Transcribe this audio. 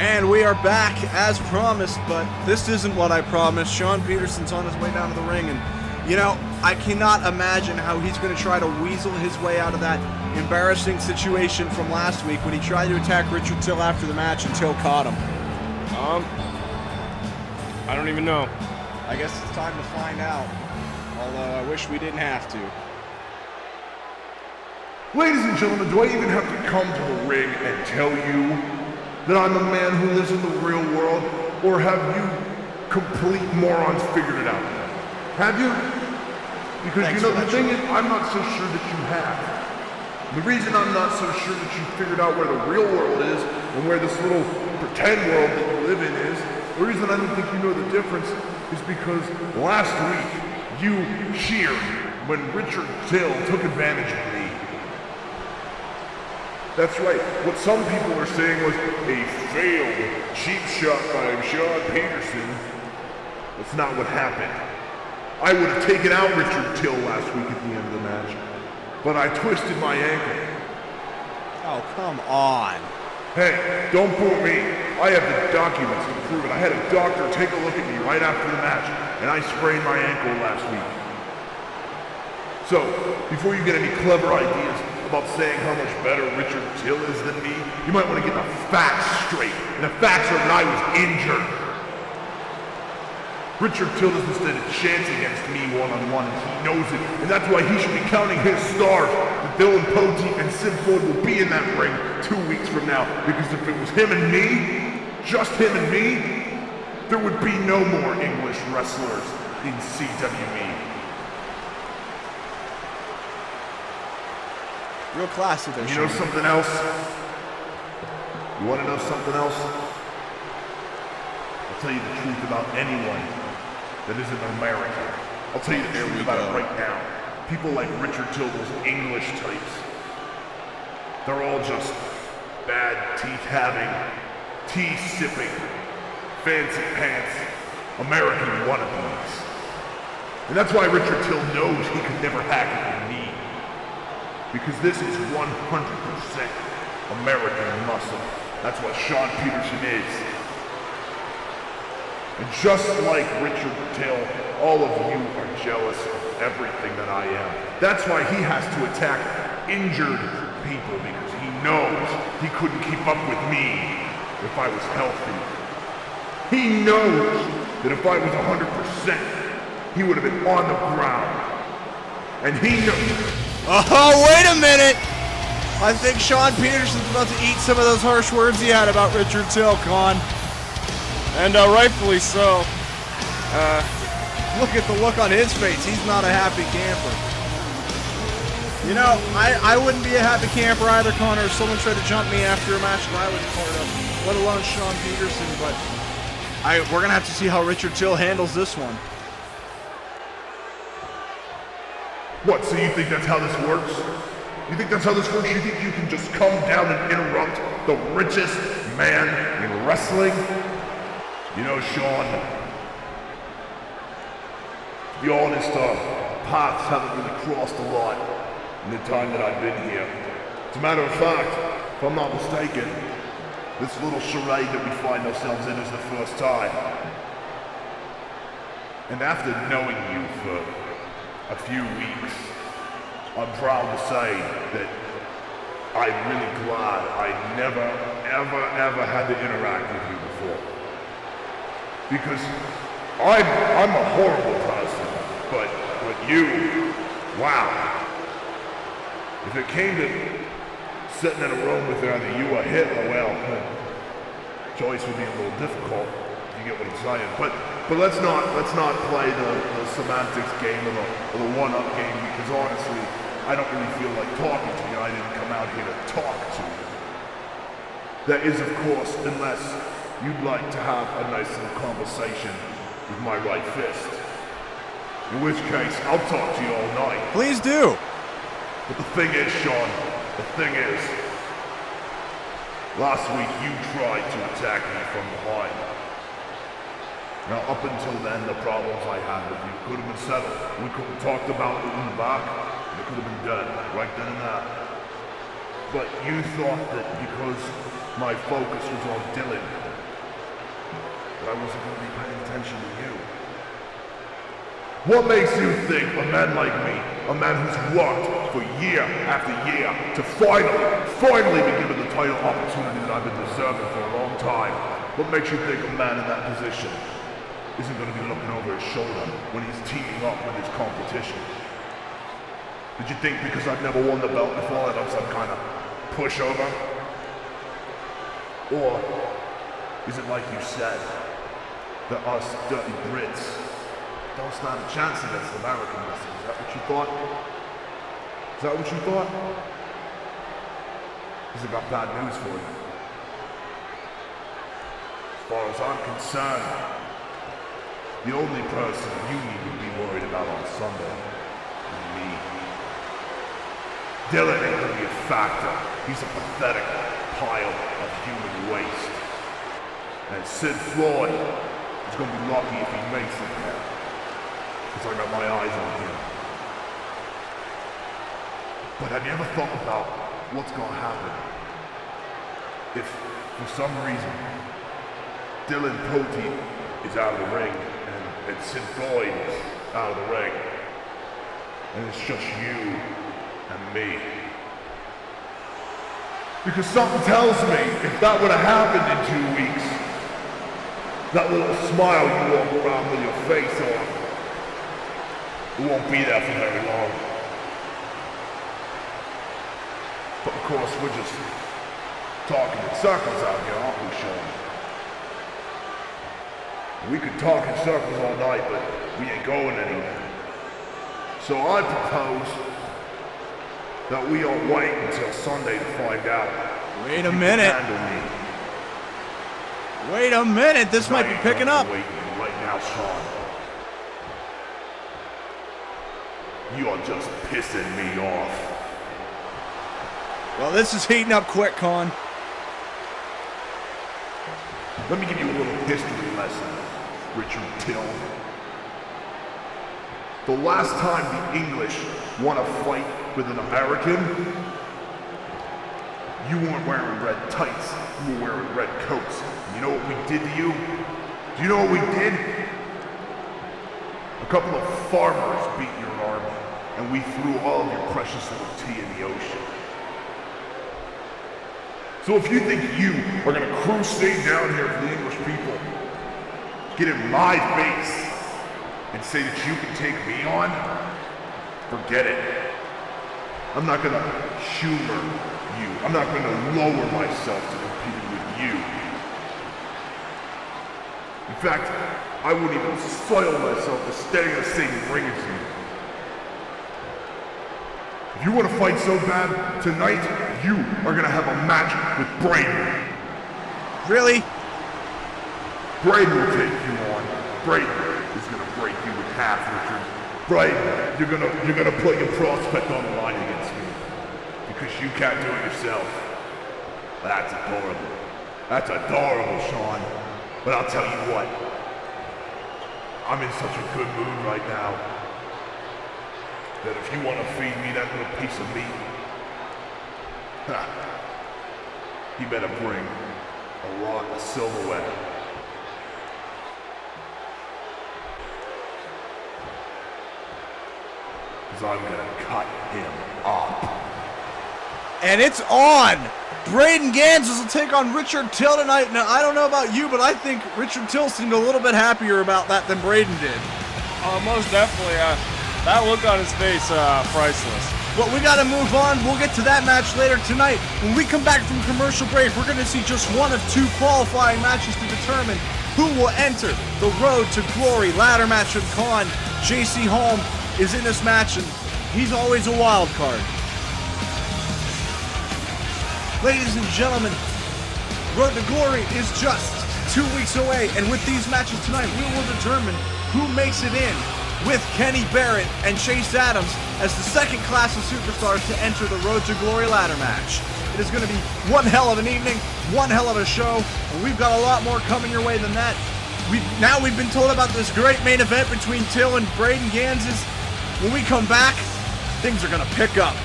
And we are back as promised, but this isn't what I promised. Sean Peterson's on his way down to the ring, and you know, I cannot imagine how he's going to try to weasel his way out of that embarrassing situation from last week when he tried to attack Richard Till after the match and Till caught him. I don't even know. I guess it's time to find out, although I wish we didn't have to. Ladies and gentlemen, do I even have to come to the ring and tell you that I'm a man who lives in the real world, or have you complete morons figured it out? Have you? Because Thanks, you know, the thing is, I'm not so sure that you have. The reason I'm not so sure that you figured out where the real world is and where this little pretend world that you live in is, the reason I don't think you know the difference is because last week you cheered when Richard Till took advantage of me. That's right. What some people are saying was a failed cheap shot by Sean Peterson. That's not what happened. I would have taken out Richard Till last week at the end of the match, but I twisted my ankle. Oh, come on. Hey, don't boo me. I have the documents to prove it. I had a doctor take a look at me right after the match, and I sprained my ankle last week. So, before you get any clever ideas about saying how much better Richard Till is than me, you might want to get the facts straight. And the facts are that I was injured. Richard Till doesn't stand a chance against me one-on-one, and he knows it. And that's why he should be counting his stars that Dillon Poteet and Sid Ford will be in that ring 2 weeks from now. Because if it was him and me, just him and me, there would be no more English wrestlers in CWE. Real classy there, You know something else? You want to know something else? I'll tell you the truth about anyone that isn't American. I'll tell you the truth about it right now. People like Richard Till, those English types, they're all just bad teeth-having, tea-sipping, fancy-pants American wannabes. And that's why Richard Till knows he could never hack it with me. Because this is 100% American muscle. That's what Sean Peterson is. And just like Richard Till, all of you are jealous of everything that I am. That's why he has to attack injured people, because he knows he couldn't keep up with me if I was healthy. He knows that if I was 100%, he would have been on the ground. And he knows... Oh, wait a minute! I think Sean Peterson's about to eat some of those harsh words he had about Richard Till, Con. And rightfully so. Look at the look on his face. He's not a happy camper. You know, I wouldn't be a happy camper either, Connor, if someone tried to jump me after a match that I was part of, let alone Sean Peterson, but we're going to have to see how Richard Till handles this one. What, so you think that's how this works? You think that's how this works? You think you can just come down and interrupt the richest man in wrestling? You know, Sean, to be honest, paths haven't really crossed a lot in the time that I've been here. As a matter of fact, if I'm not mistaken, this little charade that we find ourselves in is the first time. And after knowing you for a few weeks, I'm proud to say that I'm really glad I never, ever had to interact with you before. Because I'm a horrible person, but you, wow. If it came to sitting in a room with either you or Hitler, well, choice would be a little difficult. You get what I'm saying, but let's not play the semantics game or the one-up game, because honestly, I don't really feel like talking to you. I didn't come out here to talk to you. That is, of course, unless you'd like to have a nice little conversation with my right fist. In which case, I'll talk to you all night. Please do. But the thing is, Sean, the thing is, last week you tried to attack me from behind. Now, up until then, the problems I had with you could have been settled. We could have talked about it in the back, and it could have been done right then and there. But you thought that because my focus was on Dillon, But I wasn't going to be paying attention to you. What makes you think a man like me, a man who's worked for year after year to finally be given the title opportunity that I've been deserving for a long time, what makes you think a man in that position isn't going to be looking over his shoulder when he's teaming up with his competition? Did you think because I've never won the belt before that I'm some kind of pushover? Or is it like you said, that us dirty Brits don't stand a chance against American wrestling? Is that what you thought? Is that what you thought? Because I got bad news for you. As far as I'm concerned, the only person you need to be worried about on Sunday is me. Dillon ain't gonna be a factor. He's a pathetic pile of human waste. And Sid Floyd is gonna be lucky if he makes it there. Because I got my eyes on him. But have you ever thought about what's gonna happen if, for some reason, Dillon Poteet is out of the ring and Sid Floyd is out of the ring, and it's just you and me? Because something tells me if that would have happened in 2 weeks, that little smile you walk around with your face on, it won't be there for very long. But of course, we're just talking in circles out here, aren't we, Sean? We could talk in circles all night, but we ain't going anywhere. So I propose that we all wait until Sunday to find out. Wait a minute. Wait a minute, this might be picking up. Waiting right now, Sean. You are just pissing me off. Well, this is heating up quick, Con. Let me give you a little history lesson, Richard Till. The last time the English won a fight with an American, you weren't wearing red tights, you were wearing red coats. You know what we did to you? Do you know what we did? A couple of farmers beat your army, and we threw all of your precious little tea in the ocean. So if you think you are gonna crusade down here for the English people, get in my face, and say that you can take me on, forget it. I'm not gonna humor you. I'm not gonna lower myself to compete with you. In fact, I wouldn't even soil myself to stay in the same ring as you. If you want to fight so bad, tonight, you are gonna have a match with Braden. Really? Braden will take you on. Braden is gonna break you in half, Richard. Braden, you're gonna put your prospect on the line against me. Because you can't do it yourself. That's adorable. That's adorable, Sean. But I'll tell you what. I'm in such a good mood right now that if you want to feed me that little piece of meat, you better bring a lot of silverware. Because I'm gonna cut him up. And it's on! Braden Gansers will take on Richard Till tonight. Now, I don't know about you, but I think Richard Till seemed a little bit happier about that than Braden did. Most definitely. That look on his face, priceless. But we gotta move on. We'll get to that match later tonight. When we come back from commercial break, we're gonna see just one of two qualifying matches to determine who will enter the Road to Glory ladder match with Khan. JC Holm is in this match, and he's always a wild card. Ladies and gentlemen, Road to Glory is just 2 weeks away, and with these matches tonight, we will determine who makes it in with Kenny Barrett and Chase Adams as the second class of superstars to enter the Road to Glory ladder match. It is going to be one hell of an evening, one hell of a show, and we've got a lot more coming your way than that. We've been told about this great main event between Till and Braden Gansers. When we come back, things are going to pick up.